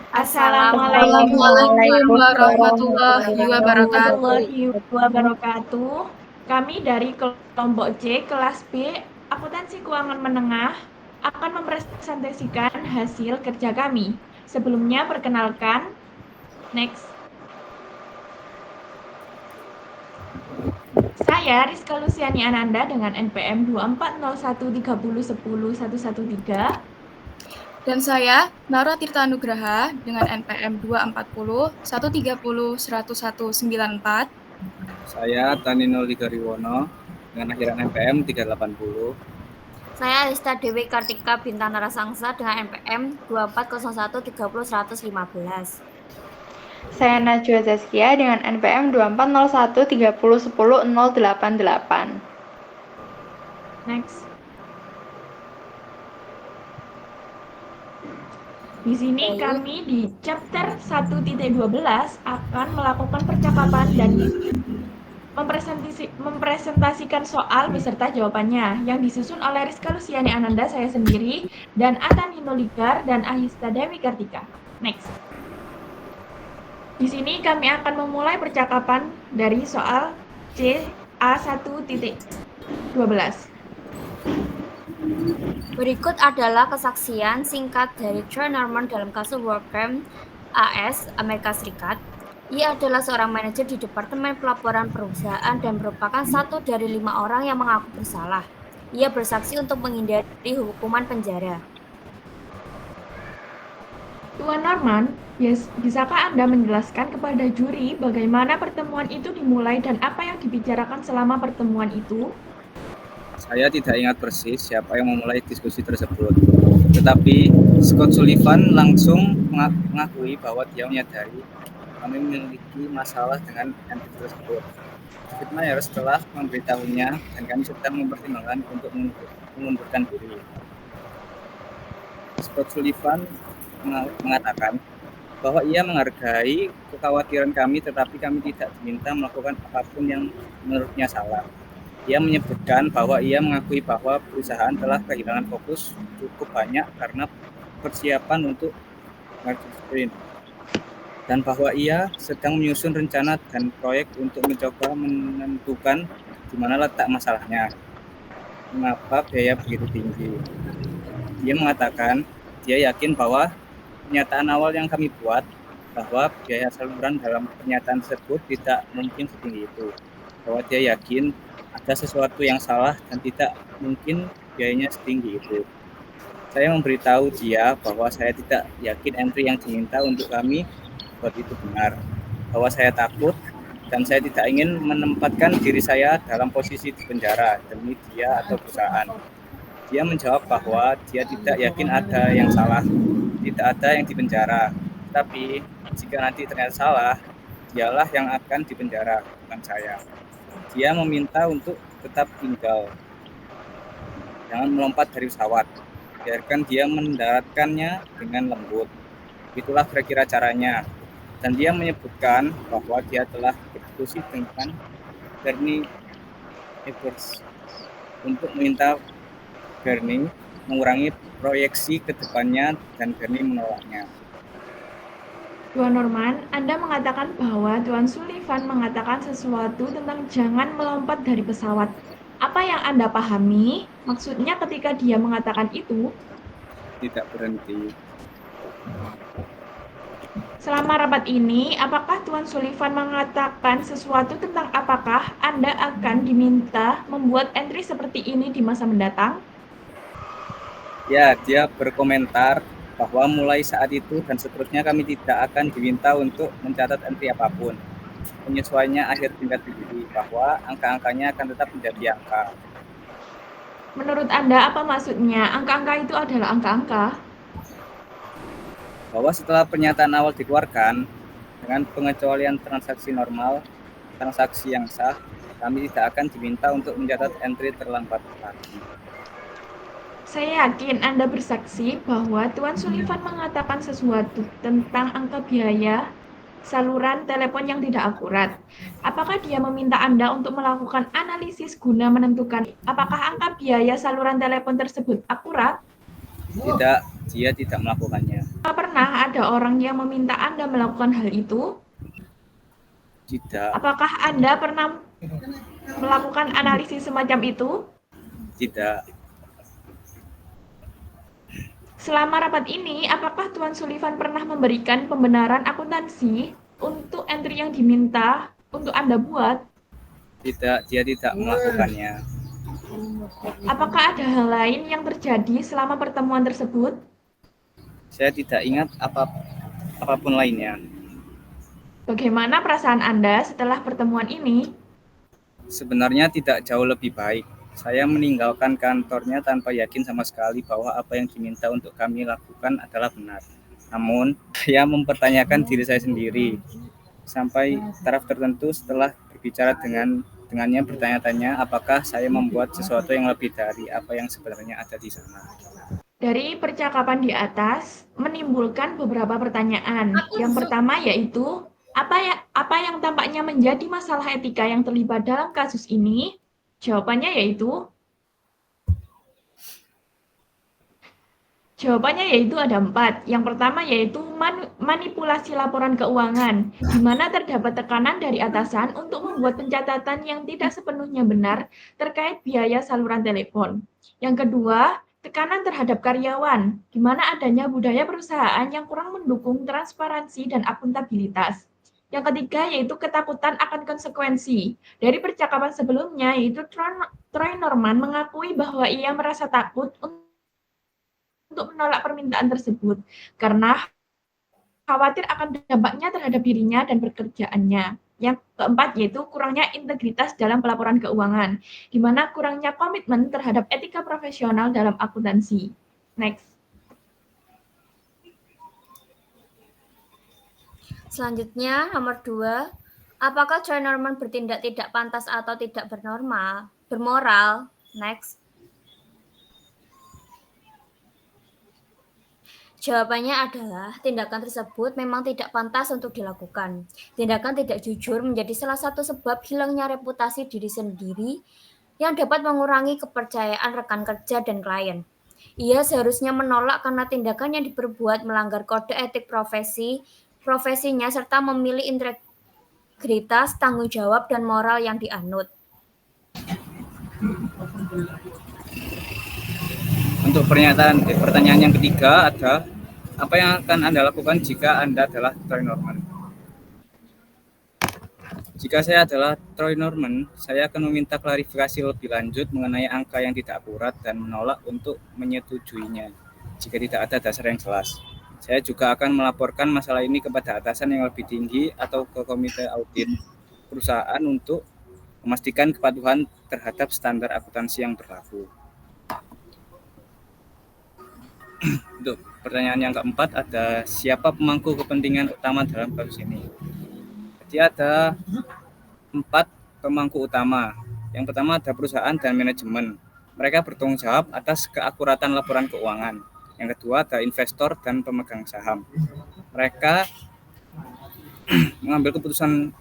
Assalamualaikum warahmatullahi wabarakatuh. warahmatullahi wabarakatuh. Kami dari kelompok C kelas B Akuntansi Keuangan Menengah akan mempresentasikan hasil kerja kami. Sebelumnya perkenalkan, next. Saya Rizka Luciani Ananda dengan NPM 240130101113. Dan saya Nara Tirta Nugraha dengan NPM 240 130 10194. Saya Tanino Ligariwono dengan akhiran NPM 380. Saya Arista Dewi Kartika Bintang Narasangsa dengan NPM 2401 30 115. Saya Najwa Zaskia dengan NPM 2401 30 10 088. Next. Di sini kami di chapter 1.12 akan melakukan percakapan dan mempresentasikan soal beserta jawabannya yang disusun oleh Rizka Luciani Ananda, saya sendiri, dan Atani Noligar dan Ahista Dewi Kartika. Next. Di sini kami akan memulai percakapan dari soal CA1.12. Berikut adalah kesaksian singkat dari Troy Norman dalam kasus WorldCam AS, Amerika Serikat. Ia adalah seorang manajer di Departemen Pelaporan Perusahaan dan merupakan satu dari 5 orang yang mengaku bersalah. Ia bersaksi untuk menghindari hukuman penjara. Tuan Norman, bisakah Anda menjelaskan kepada juri bagaimana pertemuan itu dimulai dan apa yang dibicarakan selama pertemuan itu? Saya tidak ingat persis siapa yang memulai diskusi tersebut. Tetapi Scott Sullivan langsung mengakui bahwa dia menyadari kami memiliki masalah dengan entity tersebut. David Myers telah memberitahunya dan kami sedang mempertimbangkan untuk mengundurkan diri. Scott Sullivan mengatakan bahwa ia menghargai kekhawatiran kami, tetapi kami tidak diminta melakukan apapun yang menurutnya salah. Ia menyebutkan bahwa ia mengakui bahwa perusahaan telah kehilangan fokus cukup banyak karena persiapan untuk merger sprint, dan bahwa ia sedang menyusun rencana dan proyek untuk mencoba menentukan di mana letak masalahnya. Mengapa biaya begitu tinggi? Dia mengatakan dia yakin bahwa pernyataan awal yang kami buat bahwa biaya saluran dalam pernyataan tersebut tidak mungkin setinggi itu, bahwa dia yakin ada sesuatu yang salah dan tidak mungkin biayanya setinggi itu. Saya memberitahu dia bahwa saya tidak yakin entry yang diminta untuk kami buat itu benar, bahwa saya takut dan saya tidak ingin menempatkan diri saya dalam posisi di penjara demi dia atau perusahaan. Dia menjawab bahwa dia tidak yakin ada yang salah, tidak ada yang dipenjara, tapi jika nanti ternyata salah, dialah yang akan dipenjara, bukan saya. Dia meminta untuk tetap tinggal, jangan melompat dari pesawat, biarkan dia mendaratkannya dengan lembut. Itulah kira-kira caranya. Dan dia menyebutkan bahwa dia telah berdiskusi dengan Bernie Evers untuk meminta Bernie mengurangi proyeksi ke depannya, dan Bernie menolaknya. Tuan Norman, Anda mengatakan bahwa Tuan Sullivan mengatakan sesuatu tentang jangan melompat dari pesawat. Apa yang Anda pahami? Maksudnya ketika dia mengatakan itu? Tidak berhenti. Selama rapat ini, apakah Tuan Sullivan mengatakan sesuatu tentang apakah Anda akan diminta membuat entry seperti ini di masa mendatang? Ya, dia berkomentar bahwa mulai saat itu dan seterusnya kami tidak akan diminta untuk mencatat entry apapun. Penyesuaiannya akhir tingkat berdiri, bahwa angka-angkanya akan tetap menjadi angka. Menurut Anda apa maksudnya? Angka-angka itu adalah angka-angka. Bahwa setelah pernyataan awal dikeluarkan, dengan pengecualian transaksi normal, transaksi yang sah, kami tidak akan diminta untuk mencatat entry terlambat lagi. Saya yakin Anda bersaksi bahwa Tuan Sullivan mengatakan sesuatu tentang angka biaya saluran telepon yang tidak akurat. Apakah dia meminta Anda untuk melakukan analisis guna menentukan apakah angka biaya saluran telepon tersebut akurat? dia tidak melakukannya. Pernah ada orang yang meminta Anda melakukan hal itu? Tidak, Apakah Anda pernah melakukan analisis semacam itu? tidak, Selama rapat ini, apakah Tuan Sullivan pernah memberikan pembenaran akuntansi untuk entry yang diminta untuk Anda buat? tidak, dia tidak melakukannya. Apakah ada hal lain yang terjadi selama pertemuan tersebut? Saya tidak ingat apapun lainnya. Bagaimana perasaan Anda setelah pertemuan ini? Sebenarnya tidak jauh lebih baik. Saya meninggalkan kantornya tanpa yakin sama sekali bahwa apa yang diminta untuk kami lakukan adalah benar. Namun, saya mempertanyakan diri saya sendiri. Sampai taraf tertentu setelah berbicara dengannya bertanya-tanya apakah saya membuat sesuatu yang lebih dari apa yang sebenarnya ada di sana. Dari percakapan di atas menimbulkan beberapa pertanyaan. Yang pertama yaitu, apa yang tampaknya menjadi masalah etika yang terlibat dalam kasus ini? Jawabannya yaitu ada 4. Yang pertama yaitu manipulasi laporan keuangan, di mana terdapat tekanan dari atasan untuk membuat pencatatan yang tidak sepenuhnya benar terkait biaya saluran telepon. Yang kedua, tekanan terhadap karyawan, di mana adanya budaya perusahaan yang kurang mendukung transparansi dan akuntabilitas. Yang ketiga yaitu ketakutan akan konsekuensi. Dari percakapan sebelumnya, yaitu Troy Norman mengakui bahwa ia merasa takut untuk menolak permintaan tersebut karena khawatir akan dampaknya terhadap dirinya dan pekerjaannya. Yang keempat yaitu kurangnya integritas dalam pelaporan keuangan, di mana kurangnya komitmen terhadap etika profesional dalam akuntansi. Next. Selanjutnya, nomor 2. Apakah Troy Norman bertindak tidak pantas atau tidak bermoral? Next. Jawabannya adalah tindakan tersebut memang tidak pantas untuk dilakukan. Tindakan tidak jujur menjadi salah satu sebab hilangnya reputasi diri sendiri yang dapat mengurangi kepercayaan rekan kerja dan klien. Ia seharusnya menolak karena tindakan yang diperbuat melanggar kode etik profesinya serta memilih integritas, tanggung jawab, dan moral yang dianut. Untuk pertanyaan yang ketiga ada, apa yang akan Anda lakukan jika Anda adalah Troy Norman? Jika saya adalah Troy Norman, saya akan meminta klarifikasi lebih lanjut mengenai angka yang tidak akurat dan menolak untuk menyetujuinya jika tidak ada dasar yang jelas. Saya juga akan melaporkan masalah ini kepada atasan yang lebih tinggi atau ke komite audit perusahaan untuk memastikan kepatuhan terhadap standar akuntansi yang berlaku. Untuk pertanyaan yang keempat ada, siapa pemangku kepentingan utama dalam kasus ini? Jadi ada 4 pemangku utama. Yang pertama ada perusahaan dan manajemen. Mereka bertanggung jawab atas keakuratan laporan keuangan. Yang kedua ada investor dan pemegang saham. Mereka mengambil keputusan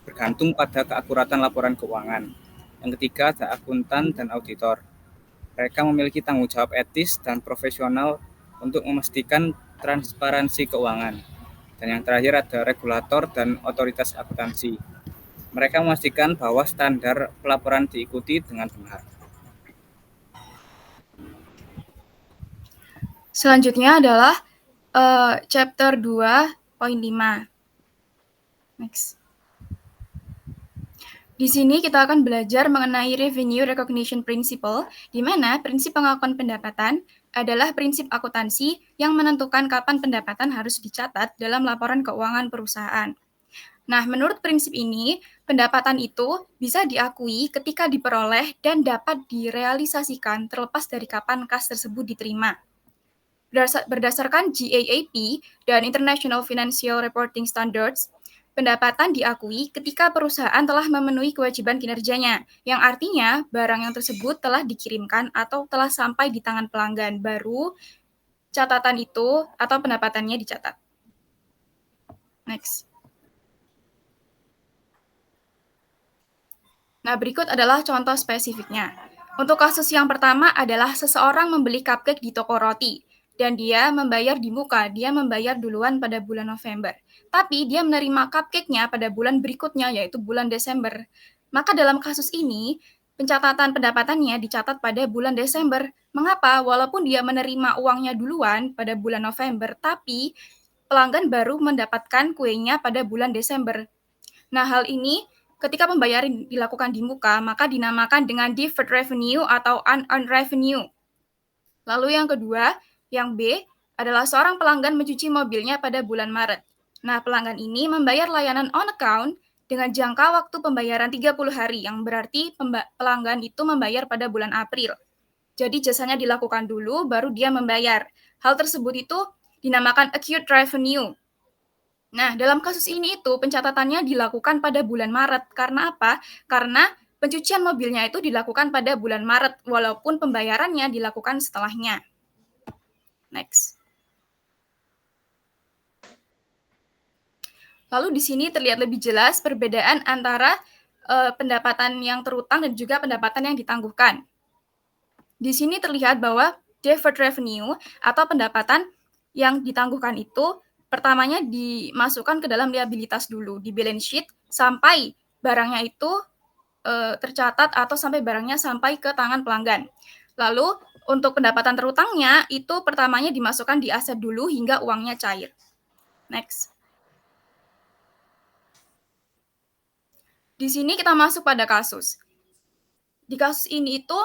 bergantung pada keakuratan laporan keuangan. Yang ketiga ada akuntan dan auditor. Mereka memiliki tanggung jawab etis dan profesional untuk memastikan transparansi keuangan. Dan yang terakhir ada regulator dan otoritas akuntansi. Mereka memastikan bahwa standar pelaporan diikuti dengan benar. Selanjutnya adalah chapter 2.5. Next. Di sini kita akan belajar mengenai Revenue Recognition Principle, di mana prinsip pengakuan pendapatan adalah prinsip akuntansi yang menentukan kapan pendapatan harus dicatat dalam laporan keuangan perusahaan. Nah, menurut prinsip ini, pendapatan itu bisa diakui ketika diperoleh dan dapat direalisasikan terlepas dari kapan kas tersebut diterima. Berdasarkan GAAP dan International Financial Reporting Standards, pendapatan diakui ketika perusahaan telah memenuhi kewajiban kinerjanya, yang artinya barang yang tersebut telah dikirimkan atau telah sampai di tangan pelanggan, baru catatan itu atau pendapatannya dicatat. Next. Nah, berikut adalah contoh spesifiknya. Untuk kasus yang pertama adalah seseorang membeli cupcake di toko roti. dan dia membayar di muka, dia membayar duluan pada bulan November. Tapi dia menerima cupcake-nya pada bulan berikutnya, yaitu bulan Desember. Maka dalam kasus ini, pencatatan pendapatannya dicatat pada bulan Desember. Mengapa? Walaupun dia menerima uangnya duluan pada bulan November, tapi pelanggan baru mendapatkan kuenya pada bulan Desember. Nah, hal ini ketika pembayaran dilakukan di muka, maka dinamakan dengan deferred revenue atau unearned revenue. Lalu yang kedua, yang B, adalah seorang pelanggan mencuci mobilnya pada bulan Maret. Nah, pelanggan ini membayar layanan on account dengan jangka waktu pembayaran 30 hari, yang berarti pelanggan itu membayar pada bulan April. Jadi jasanya dilakukan dulu, baru dia membayar. Hal tersebut itu dinamakan acute revenue. Nah, dalam kasus ini itu pencatatannya dilakukan pada bulan Maret. Karena apa? Karena pencucian mobilnya itu dilakukan pada bulan Maret, walaupun pembayarannya dilakukan setelahnya. Next. Lalu di sini terlihat lebih jelas perbedaan antara pendapatan yang terutang dan juga pendapatan yang ditangguhkan. Di sini terlihat bahwa deferred revenue atau pendapatan yang ditangguhkan itu pertamanya dimasukkan ke dalam liabilitas dulu di balance sheet sampai barangnya itu tercatat atau sampai barangnya sampai ke tangan pelanggan. Lalu untuk pendapatan terutangnya itu pertamanya dimasukkan di aset dulu hingga uangnya cair. Next. Di sini kita masuk pada kasus. Di kasus ini itu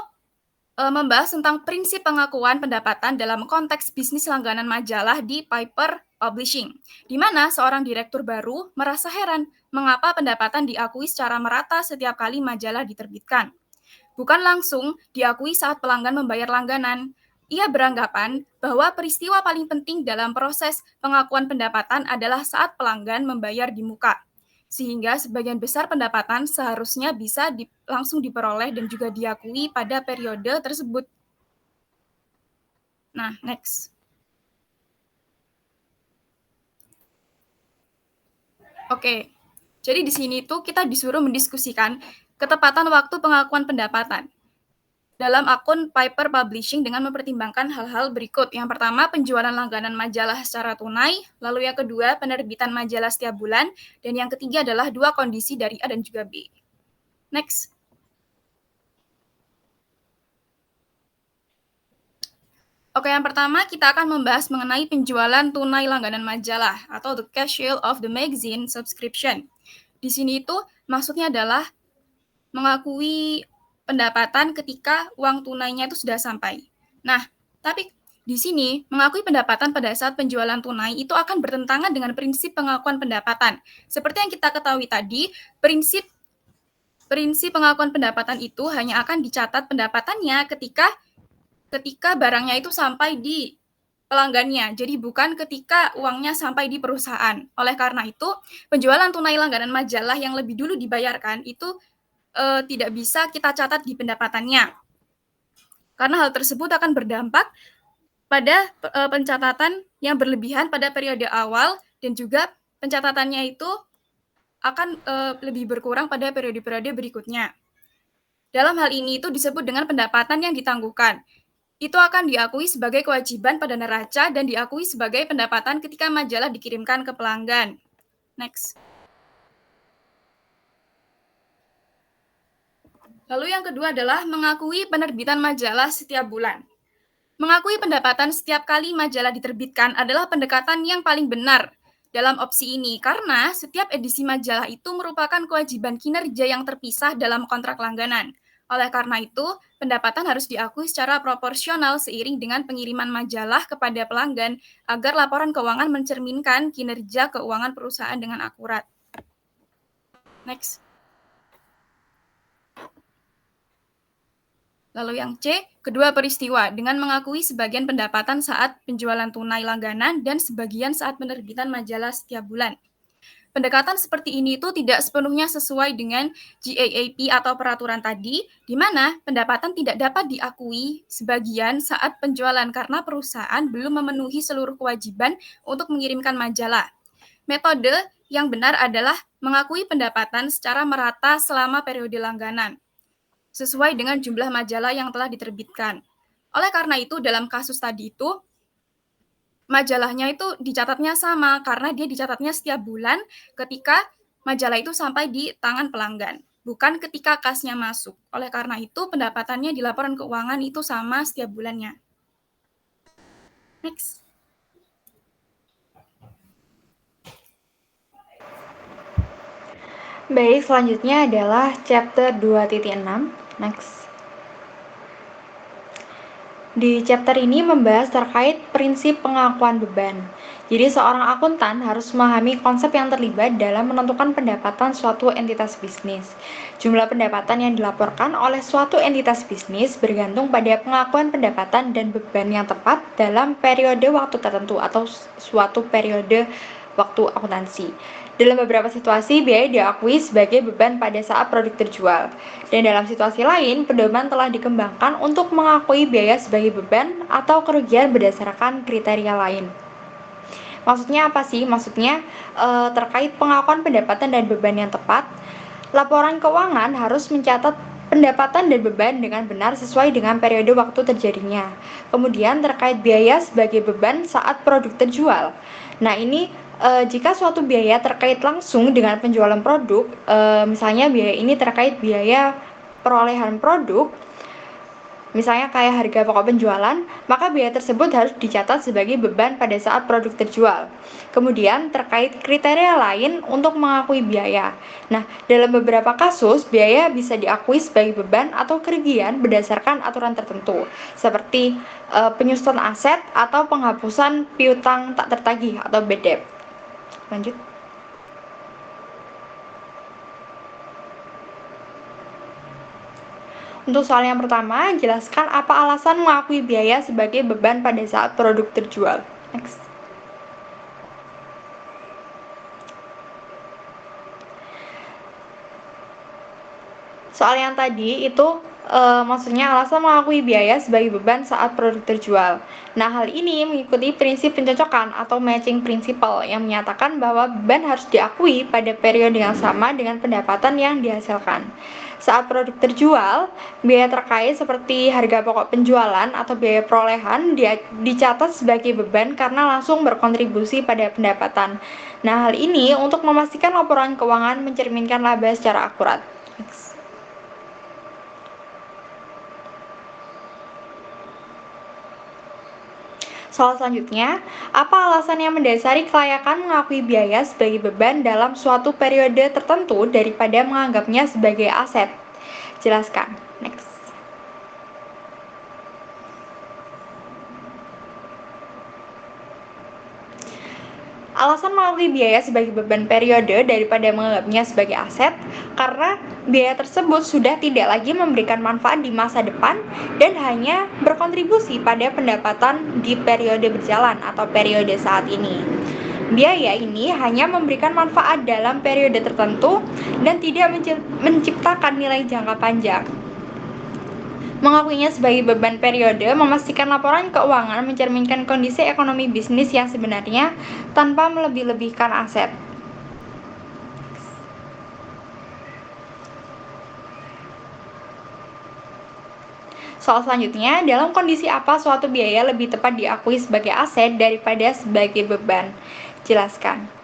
membahas tentang prinsip pengakuan pendapatan dalam konteks bisnis langganan majalah di Piper Publishing, di mana seorang direktur baru merasa heran mengapa pendapatan diakui secara merata setiap kali majalah diterbitkan. Bukan langsung diakui saat pelanggan membayar langganan. Ia beranggapan bahwa peristiwa paling penting dalam proses pengakuan pendapatan adalah saat pelanggan membayar di muka. Sehingga sebagian besar pendapatan seharusnya bisa langsung diperoleh dan juga diakui pada periode tersebut. Nah, next. Oke, jadi di sini tuh kita disuruh mendiskusikan ketepatan waktu pengakuan pendapatan dalam akun Piper Publishing dengan mempertimbangkan hal-hal berikut. Yang pertama, penjualan langganan majalah secara tunai. Lalu yang kedua, penerbitan majalah setiap bulan. Dan yang ketiga adalah dua kondisi dari A dan juga B. Next. Oke, yang pertama kita akan membahas mengenai penjualan tunai langganan majalah atau the cash sale of the magazine subscription. Di sini itu maksudnya adalah mengakui pendapatan ketika uang tunainya itu sudah sampai. Nah, tapi di sini mengakui pendapatan pada saat penjualan tunai itu akan bertentangan dengan prinsip pengakuan pendapatan. Seperti yang kita ketahui tadi, prinsip pengakuan pendapatan itu hanya akan dicatat pendapatannya ketika barangnya itu sampai di pelanggannya. Jadi bukan ketika uangnya sampai di perusahaan. Oleh karena itu, penjualan tunai langganan majalah yang lebih dulu dibayarkan itu tidak bisa kita catat di pendapatannya. Karena hal tersebut akan berdampak pada pencatatan yang berlebihan pada periode awal dan juga pencatatannya itu akan lebih berkurang pada periode-periode berikutnya. Dalam hal ini itu disebut dengan pendapatan yang ditangguhkan. Itu akan diakui sebagai kewajiban pada neraca dan diakui sebagai pendapatan ketika majalah dikirimkan ke pelanggan. Next. Lalu yang kedua adalah mengakui penerbitan majalah setiap bulan. Mengakui pendapatan setiap kali majalah diterbitkan adalah pendekatan yang paling benar dalam opsi ini, karena setiap edisi majalah itu merupakan kewajiban kinerja yang terpisah dalam kontrak langganan. Oleh karena itu, pendapatan harus diakui secara proporsional seiring dengan pengiriman majalah kepada pelanggan agar laporan keuangan mencerminkan kinerja keuangan perusahaan dengan akurat. Next. Lalu yang C, kedua peristiwa dengan mengakui sebagian pendapatan saat penjualan tunai langganan dan sebagian saat penerbitan majalah setiap bulan. Pendekatan seperti ini itu tidak sepenuhnya sesuai dengan GAAP atau peraturan tadi, di mana pendapatan tidak dapat diakui sebagian saat penjualan karena perusahaan belum memenuhi seluruh kewajiban untuk mengirimkan majalah. Metode yang benar adalah mengakui pendapatan secara merata selama periode langganan, sesuai dengan jumlah majalah yang telah diterbitkan. Oleh karena itu, dalam kasus tadi itu, majalahnya itu dicatatnya sama karena dia dicatatnya setiap bulan ketika majalah itu sampai di tangan pelanggan, bukan ketika kasnya masuk. Oleh karena itu, pendapatannya di laporan keuangan itu sama setiap bulannya. Next. Baik, selanjutnya adalah chapter 2.6. Next. Di chapter ini membahas terkait prinsip pengakuan beban. Jadi seorang akuntan harus memahami konsep yang terlibat dalam menentukan pendapatan suatu entitas bisnis. Jumlah pendapatan yang dilaporkan oleh suatu entitas bisnis bergantung pada pengakuan pendapatan dan beban yang tepat dalam periode waktu tertentu atau suatu periode waktu akuntansi. Dalam beberapa situasi, biaya diakui sebagai beban pada saat produk terjual. Dan dalam situasi lain, pedoman telah dikembangkan untuk mengakui biaya sebagai beban atau kerugian berdasarkan kriteria lain. Maksudnya apa sih? Maksudnya terkait pengakuan pendapatan dan beban yang tepat, laporan keuangan harus mencatat pendapatan dan beban dengan benar sesuai dengan periode waktu terjadinya. Kemudian terkait biaya sebagai beban saat produk terjual. Nah, ini jika suatu biaya terkait langsung dengan penjualan produk, misalnya biaya ini terkait biaya perolehan produk, misalnya kayak harga pokok penjualan, maka biaya tersebut harus dicatat sebagai beban pada saat produk terjual. Kemudian terkait kriteria lain untuk mengakui biaya. Nah, dalam beberapa kasus, biaya bisa diakui sebagai beban atau kerugian berdasarkan aturan tertentu, seperti penyusutan aset atau penghapusan piutang tak tertagih atau bad debt. Lanjut. Untuk soal yang pertama, jelaskan apa alasan mengakui biaya sebagai beban pada saat produk terjual. Next. Soal yang tadi itu maksudnya alasan mengakui biaya sebagai beban saat produk terjual. Nah, hal ini mengikuti prinsip pencocokan atau matching principle yang menyatakan bahwa beban harus diakui pada periode yang sama dengan pendapatan yang dihasilkan. Saat produk terjual, biaya terkait seperti harga pokok penjualan atau biaya perolehan dicatat sebagai beban karena langsung berkontribusi pada pendapatan. Nah, hal ini untuk memastikan laporan keuangan mencerminkan laba secara akurat. Next. Soal selanjutnya, apa alasan yang mendasari kelayakan mengakui biaya sebagai beban dalam suatu periode tertentu daripada menganggapnya sebagai aset? Jelaskan. Next. Alasan mengakui biaya sebagai beban periode daripada menganggapnya sebagai aset karena biaya tersebut sudah tidak lagi memberikan manfaat di masa depan dan hanya berkontribusi pada pendapatan di periode berjalan atau periode saat ini. Biaya ini hanya memberikan manfaat dalam periode tertentu dan tidak menciptakan nilai jangka panjang. Mengakuinya sebagai beban periode memastikan laporan keuangan mencerminkan kondisi ekonomi bisnis yang sebenarnya tanpa melebih-lebihkan aset. Soal selanjutnya, dalam kondisi apa suatu biaya lebih tepat diakui sebagai aset daripada sebagai beban? Jelaskan.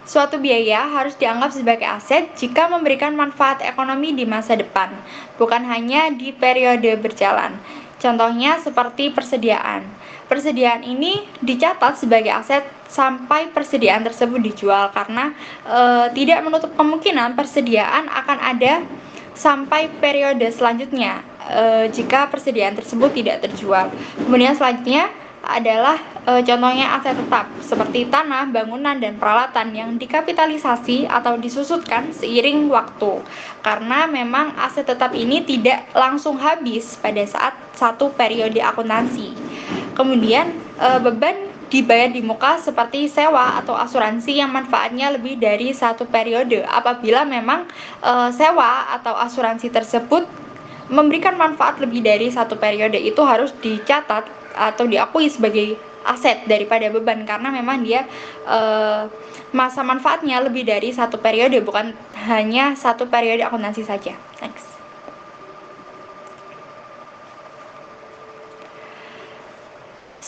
Suatu biaya harus dianggap sebagai aset jika memberikan manfaat ekonomi di masa depan, bukan hanya di periode berjalan. Contohnya seperti persediaan. Persediaan ini dicatat sebagai aset sampai persediaan tersebut dijual karena tidak menutup kemungkinan persediaan akan ada sampai periode selanjutnya jika persediaan tersebut tidak terjual. Kemudian selanjutnya adalah contohnya aset tetap seperti tanah, bangunan, dan peralatan yang dikapitalisasi atau disusutkan seiring waktu karena memang aset tetap ini tidak langsung habis pada saat satu periode akuntansi. Kemudian beban dibayar di muka seperti sewa atau asuransi yang manfaatnya lebih dari satu periode apabila memang sewa atau asuransi tersebut memberikan manfaat lebih dari satu periode itu harus dicatat atau diakui sebagai aset daripada beban karena memang dia masa manfaatnya lebih dari satu periode bukan hanya satu periode akuntansi saja. Next.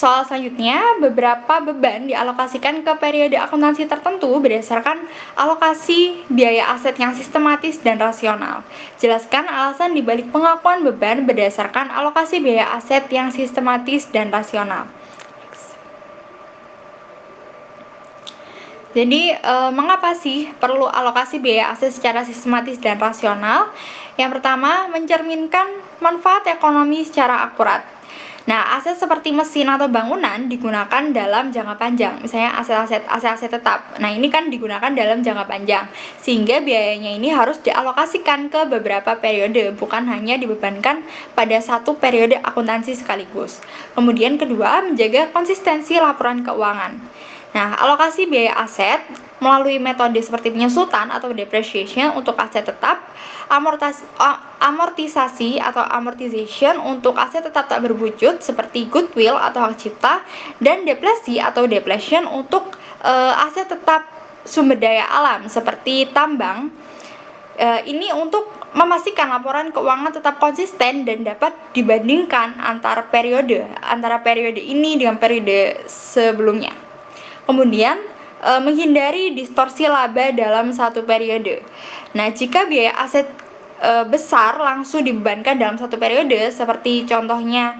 Soal selanjutnya, beberapa beban dialokasikan ke periode akuntansi tertentu berdasarkan alokasi biaya aset yang sistematis dan rasional. Jelaskan alasan dibalik pengakuan beban berdasarkan alokasi biaya aset yang sistematis dan rasional. Jadi, mengapa sih perlu alokasi biaya aset secara sistematis dan rasional? Yang pertama, mencerminkan manfaat ekonomi secara akurat. Nah, aset seperti mesin atau bangunan digunakan dalam jangka panjang, misalnya aset-aset tetap. Nah, ini kan digunakan dalam jangka panjang, sehingga biayanya ini harus dialokasikan ke beberapa periode, bukan hanya dibebankan pada satu periode akuntansi sekaligus. Kemudian kedua, menjaga konsistensi laporan keuangan. Nah, alokasi biaya aset melalui metode seperti penyusutan atau depreciation untuk aset tetap, amortisasi atau amortization untuk aset tetap tak berwujud seperti goodwill atau hak cipta, dan depresi atau depletion untuk aset tetap sumber daya alam seperti tambang. Ini untuk memastikan laporan keuangan tetap konsisten dan dapat dibandingkan antara periode ini dengan periode sebelumnya. Kemudian, menghindari distorsi laba dalam satu periode. Nah, jika biaya aset besar langsung dibebankan dalam satu periode, seperti contohnya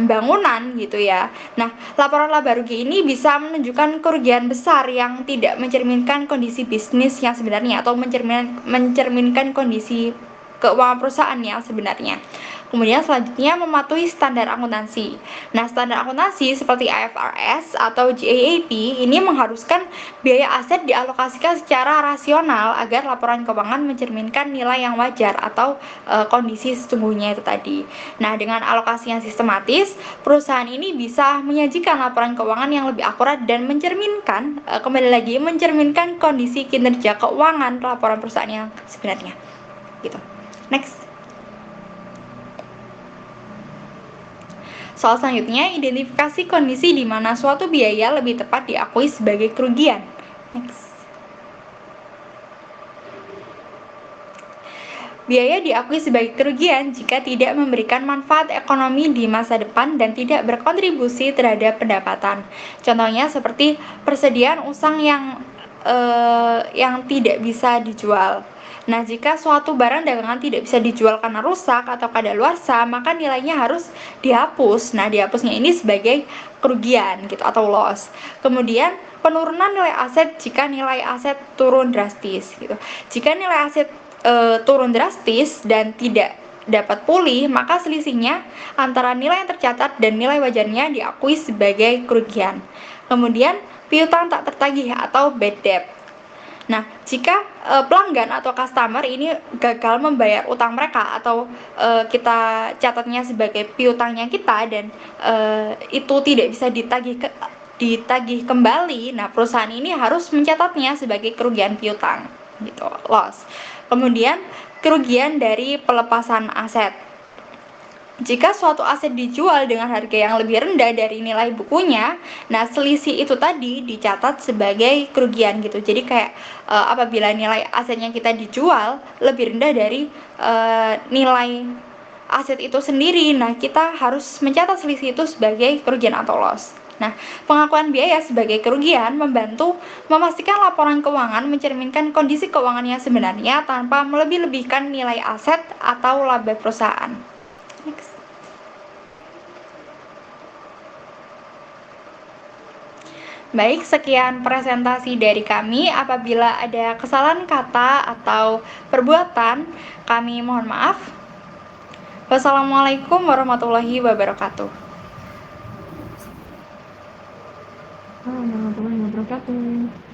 bangunan gitu ya. Nah, laporan laba rugi ini bisa menunjukkan kerugian besar yang tidak mencerminkan kondisi bisnis yang sebenarnya atau mencerminkan kondisi keuangan perusahaan yang sebenarnya. Kemudian selanjutnya mematuhi standar akuntansi. Nah, standar akuntansi seperti IFRS atau GAAP ini mengharuskan biaya aset dialokasikan secara rasional agar laporan keuangan mencerminkan nilai yang wajar atau kondisi sesungguhnya itu tadi. Nah, dengan alokasi yang sistematis, perusahaan ini bisa menyajikan laporan keuangan yang lebih akurat dan mencerminkan kondisi kinerja keuangan laporan perusahaan yang sebenarnya. Gitu. Next. Soal selanjutnya, identifikasi kondisi di mana suatu biaya lebih tepat diakui sebagai kerugian. Next. Biaya diakui sebagai kerugian jika tidak memberikan manfaat ekonomi di masa depan dan tidak berkontribusi terhadap pendapatan. Contohnya seperti persediaan usang yang tidak bisa dijual. Nah, jika suatu barang dagangan tidak bisa dijual karena rusak atau kadaluarsa, maka nilainya harus dihapus. Nah, dihapusnya ini sebagai kerugian gitu atau loss. Kemudian penurunan nilai aset jika nilai aset turun drastis gitu. Jika nilai aset turun drastis dan tidak dapat pulih, maka selisihnya antara nilai yang tercatat dan nilai wajarnya diakui sebagai kerugian. Kemudian piutang tak tertagih atau bad debt. Nah, jika pelanggan atau customer ini gagal membayar utang mereka atau kita catatnya sebagai piutangnya kita dan itu tidak bisa ditagih kembali, nah perusahaan ini harus mencatatnya sebagai kerugian piutang, gitu, loss. Kemudian kerugian dari pelepasan aset. Jika suatu aset dijual dengan harga yang lebih rendah dari nilai bukunya, nah selisih itu tadi dicatat sebagai kerugian gitu. Jadi kayak apabila nilai asetnya kita dijual lebih rendah dari nilai aset itu sendiri, nah kita harus mencatat selisih itu sebagai kerugian atau loss. Nah, pengakuan biaya sebagai kerugian membantu memastikan laporan keuangan mencerminkan kondisi keuangan yang sebenarnya tanpa melebih-lebihkan nilai aset atau laba perusahaan. Next. Baik, sekian presentasi dari kami. Apabila ada kesalahan kata atau perbuatan, kami mohon maaf. Wassalamualaikum warahmatullahi wabarakatuh. Warahmatullahi wabarakatuh.